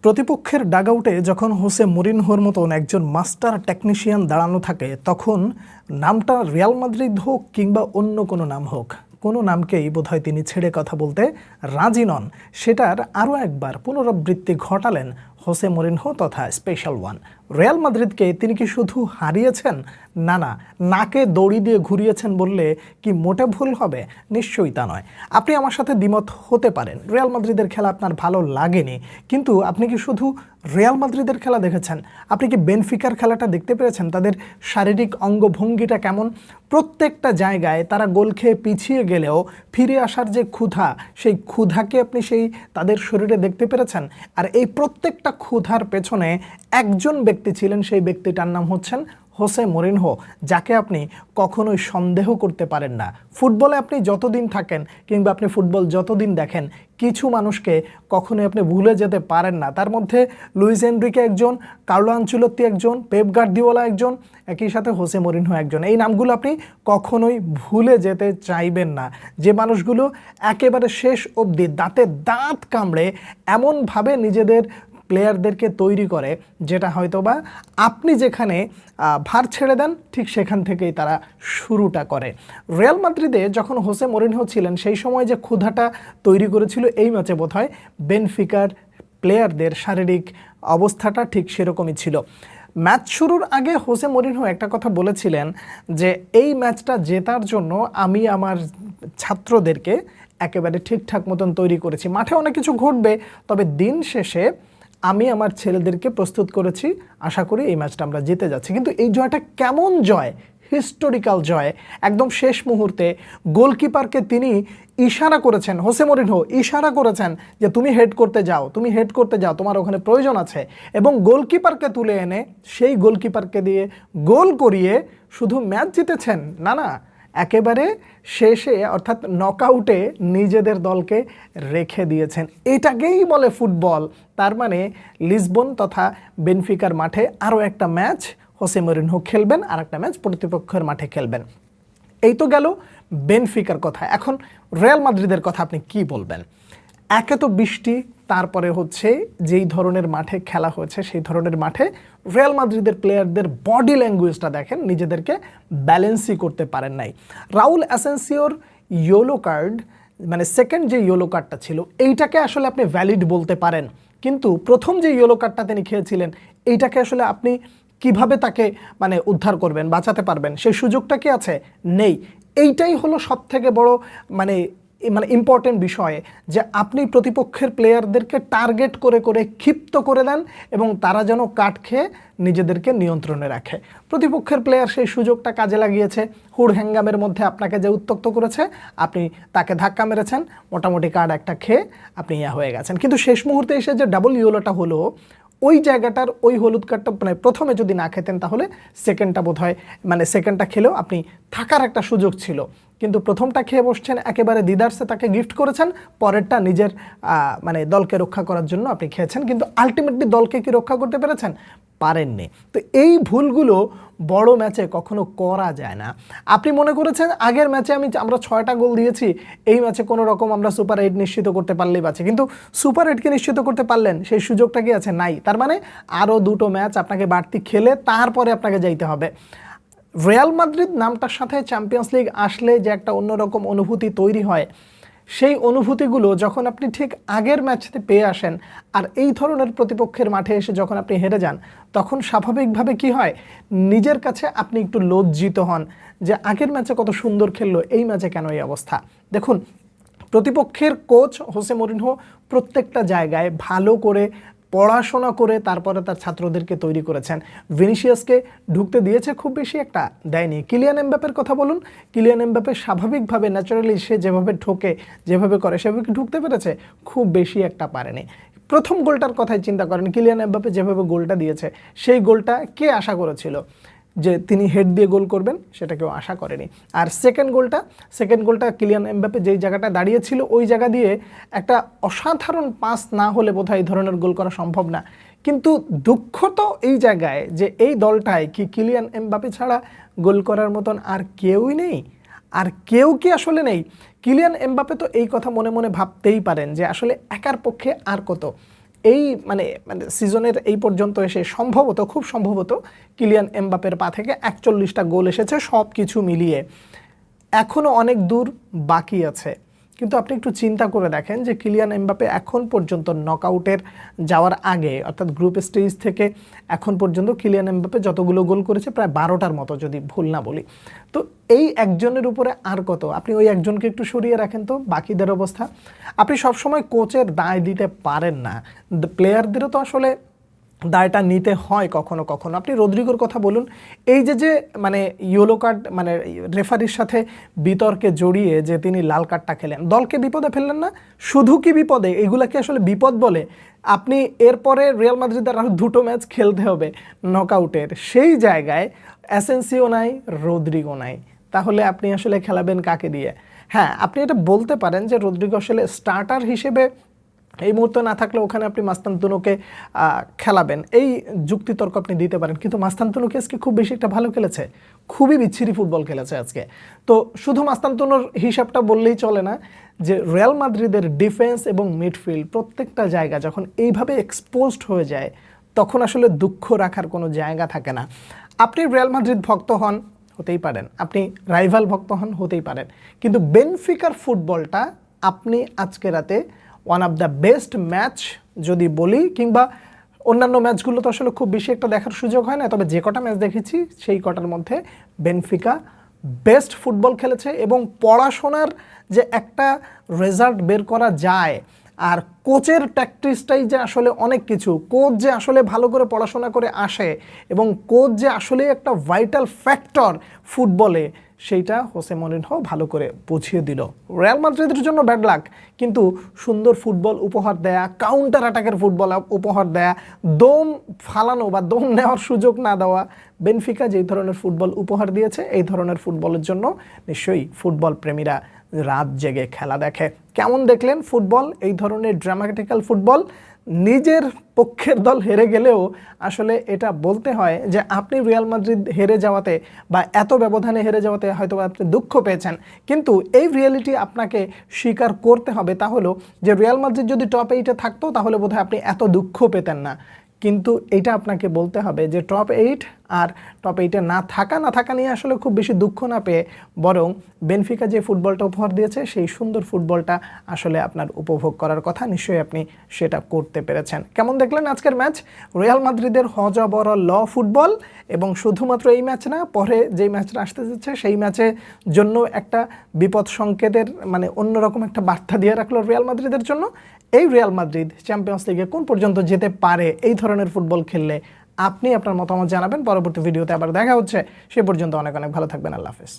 প্রতিপক্ষের ডাগআউটে যখন হোসে মরিনহোর মতন একজন মাস্টার টেকনিশিয়ান দাঁড়ানো থাকে তখন নামটা রিয়াল মাদ্রিদ হোক কিংবা অন্য কোনো নাম হোক, কোনো নামকেই বোধহয় তিনি ছেড়ে কথা বলতে রাজি নন। সেটার আরও একবার পুনরাবৃত্তি ঘটালেন হোসে মরিনহো তথা স্পেশাল ওয়ান। রিয়াল মাদ্রিদকে তিনি কি শুধু হারিয়েছেন? না, নাকে দড়ি দিয়ে ঘুরিয়েছেন বললে কি মোটে ভুল হবে? নিশ্চয়ই তা নয়। আপনি আমার সাথে দ্বিমত হতে পারেন, রিয়াল মাদ্রিদের খেলা আপনার ভালো লাগেনি, কিন্তু আপনি কি শুধু রিয়াল মাদ্রিদের খেলা দেখেছেন? আপনি কি বেনফিকার খেলাটা দেখতে পেরেছেন? তাদের শারীরিক অঙ্গভঙ্গিটা কেমন? প্রত্যেকটা জায়গায় তারা গোল খেয়ে পিছিয়ে গেলেও ফিরে আসার যে ক্ষুধা, সেই ক্ষুধাকে আপনি তাদের শরীরে দেখতে পেরেছেন। আর এই প্রত্যেকটা ক্ষুধার পেছনে একজন ব্যক্তি ছিলেন, সেই ব্যক্তিটার নাম হচ্ছেন হোসে মরিনহো, যাকে আপনি কখনোই সন্দেহ করতে পারেন না। ফুটবলে আপনি যতদিন থাকেন কিংবা আপনি ফুটবল যতদিন দেখেন, কিছু মানুষকে কখনোই আপনি ভুলে যেতে পারেন না। তার মধ্যে লুইস এনরিকে একজন, কার্লো আনচেলত্তি একজন, পেপ গার্দিওলা একজন, একই সাথে হোসে মরিনহো একজন। এই নামগুলো আপনি কখনোই ভুলে যেতে চাইবেন না, যে মানুষগুলো একেবারে শেষ অবধি দাঁতে দাঁত কামড়ে এমনভাবে নিজেদের প্লেয়ারদেরকে তৈরি করে, যেটা হয়তোবা আপনি যেখানে ভার ছেড়ে দেন ঠিক সেখান থেকেই তারা শুরুটা করে। রিয়াল মাদ্রিদে যখন হোসে মরিনহো ছিলেন, সেই সময় যে ক্ষুধাটা তৈরি করেছিল এই ম্যাচে বোধহয় বেনফিকার প্লেয়ারদের শারীরিক অবস্থাটা ঠিক সেরকমই ছিল। ম্যাচ শুরুর আগে হোসে মরিনহো একটা কথা বলেছিলেন যে এই ম্যাচটা জেতার জন্য আমি আমার ছাত্রদেরকে একেবারে ঠিকঠাক মতন তৈরি করেছি। মাঠে অনেক কিছু ঘটবে, তবে দিন শেষে আমি আমার ছেলেদেরকে প্রস্তুত করেছি, আশা করি এই ম্যাচটা আমরা জিতে যাচ্ছি। কিন্তু এই জয়টা কেমন জয়, হিস্টোরিক্যাল জয়। একদম শেষ মুহূর্তে গোলকিপারকে তিনি ইশারা করেছেন, হোসে মরিনহো ইশারা করেছেন যে তুমি হেড করতে যাও, তুমি হেড করতে যাও, তোমার ওখানে প্রয়োজন আছে। এবং গোলকিপারকে তুলে এনে সেই গোলকিপারকে দিয়ে গোল করিয়ে শুধু ম্যাচ জিতেছেন না, একেবারে শেষে অর্থাৎ নকআউটে নিজেদের দলকে রেখে দিয়েছেন। এটাকেই বলে ফুটবল। তার মানে লিসবন তথা বেনফিকার মাঠে আরও একটা ম্যাচ হোসে মরিনহো খেলবেন, আর একটা ম্যাচ প্রতিপক্ষের মাঠে খেলবেন। এই তো গেল বেনফিকার কথা। এখন রিয়াল মাদ্রিদের কথা আপনি কি বলবেন? একে তো বৃষ্টি, তারপরে হচ্ছে যেই ধরনের মাঠে খেলা হয়েছে সেই ধরনের মাঠে রিয়াল মাদ্রিদের প্লেয়ারদের বডি ল্যাঙ্গুয়েজটা দেখেন, নিজেদেরকে ব্যালেন্সই করতে পারেন নাই। রাউল অ্যাসেন্সিওর ইয়েলো কার্ড, মানে সেকেন্ড যে ইয়েলো কার্ডটা ছিল, এইটাকে আসলে আপনি ভ্যালিড বলতে পারেন, কিন্তু প্রথম যে ইয়েলো কার্ডটা তিনি খেয়েছিলেন এইটাকে আসলে আপনি কিভাবে তাকে উদ্ধার করবেন, বাঁচাতে পারবেন, সেই সুযোগটা কি আছে? নেই। এইটাই হলো সবথেকে বড় মানে ইম্পর্টেন্ট বিষয়, যে আপনি প্রতিপক্ষের প্লেয়ারদেরকে টার্গেট করে করে ক্ষিপ্ত করে দেন এবং তারা যেন কাট খেয়ে নিজেদেরকে নিয়ন্ত্রণে রাখে। প্রতিপক্ষের প্লেয়ার সেই সুযোগটা কাজে লাগিয়েছে, হুড় হ্যাঙ্গামের মধ্যে আপনাকে যে উত্ত্যক্ত করেছে, আপনি তাকে ধাক্কা মেরেছেন, মোটামুটি কার্ড একটা খেয়ে আপনি হয়ে গেছেন। কিন্তু শেষ মুহূর্তে এসে যে ডাবল ইয়েলোটা হলো, ওই জায়গাটার ওই হলুদ কার্ডটা প্রথমে যদি না খেতেন তাহলে সেকেন্ডটা বোধহয় সেকেন্ডটা খেলেও আপনি থাকার একটা সুযোগ ছিল। কিন্তু প্রথমটা খেয়ে বসছেন, একেবারে দিদারসে তাকে গিফট করেছেন, পরেরটা নিজের দলকে রক্ষা করার জন্য আপনি খেয়েছেন, কিন্তু আলটিমেটলি দলকে কি রক্ষা করতে পেরেছেন? পারেননি। তো এই ভুলগুলো বড় ম্যাচে কখনো করা যায় না। আপনি মনে করেছেন আগের ম্যাচে আমরা 6টা গোল দিয়েছি, এই ম্যাচে কোনো রকম আমরা সুপার 8 নিশ্চিত করতে পারলেই বাঁচে, কিন্তু সুপার 8কে নিশ্চিত করতে পারলেন, সেই সুযোগটা কি আছে? নাই। তার মানে আরও 2টো ম্যাচ আপনাকে বাড়তি খেলে তারপরে আপনাকে যাইতে হবে। রিয়াল মাদ্রিদ নামটার সাথে চ্যাম্পিয়ন্স লিগ আসলে যে একটা অন্যরকম অনুভূতি তৈরি হয়, সেই অনুভূতিগুলো যখন আপনি ঠিক আগের ম্যাচতে পেয়ে আসেন আর এই ধরনের প্রতিপক্ষের মাঠে এসে যখন আপনি হেরে যান, তখন স্বাভাবিকভাবে কি হয়, নিজের কাছে আপনি একটু লজ্জিত হন যে আগের ম্যাচে কত সুন্দর খেললো, এই ম্যাচে কেন এই অবস্থা। দেখুন, প্রতিপক্ষের কোচ হোসে মরিনহো প্রত্যেকটা জায়গায় ভালো করে পড়াশোনা করে তারপরে তার ছাত্রদেরকে তৈরি করেছেন। ভিনিসিয়াসকে ঢুকতে দিয়েছে খুব বেশি একটা, দেয়নি। কিলিয়ান এমবাপ্পের কথা বলুন, কিলিয়ান এমবাপ্পে স্বাভাবিকভাবে ন্যাচারালি সে যেভাবে ঠোকে, যেভাবে করে, সেভাবে ঢুকতে পেরেছে? খুব বেশি একটা পারেনি। প্রথম গোলটার কথাই চিন্তা করেন, কিলিয়ান এমবাপ্পে যেভাবে গোলটা দিয়েছে, সেই গোলটা কে আশা করেছিল যে তিনি হেড দিয়ে গোল করবেন? সেটা কেউ আশা করেনি। আর সেকেন্ড গোলটা কিলিয়ান এমবাপ্পে যেই জায়গাটা দাঁড়িয়েছিল, ওই জায়গা দিয়ে একটা অসাধারণ পাস না হলে বোধহয় এই ধরনের গোল করা সম্ভব না। কিন্তু দুঃখ তো এই জায়গায় যে এই দলটায় কি কিলিয়ান এমবাপ্পে ছাড়া গোল করার মতন আর কেউই নেই। আর কেউ কি আসলে নেই? কিলিয়ান এমবাপ্পে তো এই কথা মনে মনে ভাবতেই পারেন যে আসলে একার পক্ষে আর কত, এই মানে মানে সিজনের এই পর্যন্ত এসে সম্ভবত খুব সম্ভবত কিলিয়ান এমবাপ্পের পা থেকে 41টা গোল এসেছে সব কিছু মিলিয়ে। এখনও অনেক দূর বাকি আছে, কিন্তু আপনি একটু চিন্তা করে দেখেন যে কিলিয়ান এমবাপ্পে এখন পর্যন্ত নকআউটের যাওয়ার আগে অর্থাৎ গ্রুপ স্টেজ থেকে এখন পর্যন্ত কিলিয়ান এমবাপ্পে যতগুলো গোল করেছে প্রায় 12টার মতো যদি ভুল না বলি। তো এই একজনের উপরে আর কত, আপনি ওই একজনকে একটু সরিয়ে রাখেন তো বাকিদের অবস্থা। আপনি সবসময় কোচের দায় দিতে পারেন না, প্লেয়ারদেরও তো আসলে দায়টা নিতে হয় কখনো কখনো। আপনি রদ্রিগোর কথা বলুন, এই যে মানে ইয়েলো কার্ড মানে রেফারির সাথে বিতর্কে জড়িয়ে যে তিনি লাল কার্ডটা খেলেন, দলকে বিপদে ফেললেন না? শুধু কি বিপদে, এগুলাকে আসলে বিপদ বলে? আপনি এরপরে রিয়াল মাদ্রিদের আরও 2টো ম্যাচ খেলতে হবে নকআউটের, সেই জায়গায় অ্যাসেন্সিও নাই, রদ্রিগো নাই, তাহলে আপনি আসলে খেলাবেন কাকে দিয়ে? হ্যাঁ, আপনি এটা বলতে পারেন যে রদ্রিগো আসলে স্টার্টার হিসেবে এই মুহূর্তে না থাকলে ওখানে আপনি মাস্তানতুনোকে খেলাবেন, এই যুক্তিতর্ক আপনি দিতে পারেন, কিন্তু মাস্তানতুনোকে আজকে খুব বেশি একটা ভালো খেলেছে? খুবই বিচ্ছিরি ফুটবল খেলেছে আজকে। তো শুধু মাস্তানতুনোর হিসাবটা বললেই চলে না, যে রিয়াল মাদ্রিদের ডিফেন্স এবং মিডফিল্ড প্রত্যেকটা জায়গা যখন এইভাবে এক্সপোজড হয়ে যায় তখন আসলে দুঃখ রাখার কোনো জায়গা থাকে না। আপনি রিয়াল মাদ্রিদ ভক্ত হন, হতেই পারেন, আপনি রাইভাল ভক্ত হন, হতেই পারেন, কিন্তু বেনফিকার ফুটবলটা আপনি আজকে রাতে one of the best match যদি বলি, কিংবা অন্যান্য ম্যাচগুলো তো আসলে খুব বেশি একটা দেখার সুযোগ হয় না, তবে যে কটা ম্যাচ দেখেছি সেই কটার মধ্যে বেনফিকা বেস্ট ফুটবল খেলেছে। এবং পড়াশোনার যে একটা রেজাল্ট বের করা যায়, আর কোচের ট্যাকটিক্সটাই যে আসলে অনেক কিছু, কোচ যে আসলে ভালো করে পড়াশোনা করে আসে এবং কোচ যে আসলে একটা ভাইটাল ফ্যাক্টর ফুটবলে, সেইটা হোসে মরিনহো ভালো করে বুঝিয়ে দিল। রিয়াল মাদ্রিদের জন্য ব্যাড লাক, কিন্তু সুন্দর ফুটবল উপহার দেয়া, কাউন্টার অ্যাটাকের ফুটবল উপহার দেয়া, দম ফালানো বা দম নেওয়ার সুযোগ না দেওয়া, বেনফিকা যেই ধরনের ফুটবল উপহার দিয়েছে এই ধরনের ফুটবলের জন্য নিশ্চয়ই ফুটবল প্রেমীরা রাত জেগে খেলা দেখে। কেমন দেখলেন ফুটবল? এই ধরনের ড্রামাটিক্যাল ফুটবল। নিজের পক্ষের দল হেরে গেলেও আসলে এটা বলতে হয় যে আপনি রিয়াল মাদ্রিদ হেরে যাওয়াতে বা এত ব্যবধানে হেরে যাওয়াতে হয়তো আপনি দুঃখ পেয়েছেন, কিন্তু এই রিয়েলিটি আপনাকে স্বীকার করতে হবে, তা হলো যে রিয়াল মাদ্রিদ যদি টপ 8-এ থাকতো তাহলে বোধহয় আপনি এত দুঃখ পেতেন না। কিন্তু এটা আপনাকে বলতে হবে যে টপ 8 আর টপ 8-এ না থাকা নিয়ে আসলে খুব বেশি দুঃখ না পেয়ে বরং বেনফিকা যে ফুটবলটা উপহার দিয়েছে সেই সুন্দর ফুটবলটা আসলে আপনার উপভোগ করার কথা, নিশ্চয়ই আপনি সেটা করতে পেরেছেন। কেমন দেখলেন আজকের ম্যাচ? রিয়াল মাদ্রিদের হজবর ল ফুটবল, এবং শুধুমাত্র এই ম্যাচ না, পরে যেই ম্যাচটা আসতে যাচ্ছে সেই ম্যাচের জন্য একটা বিপদ সংকেতের মানে অন্যরকম একটা বার্তা দিয়ে রাখলো রিয়াল মাদ্রিদের জন্য। এই রিয়াল মাদ্রিদ চ্যাম্পিয়ন্স লিগে কোন পর্যন্ত যেতে পারে এই ধরনের ফুটবল খেললে? আপনি আপনার মতামত জানাবেন। পরবর্তী ভিডিওতে আবার দেখা হচ্ছে, সে পর্যন্ত অনেক অনেক ভালো থাকবেন। আল্লাহ হাফেজ।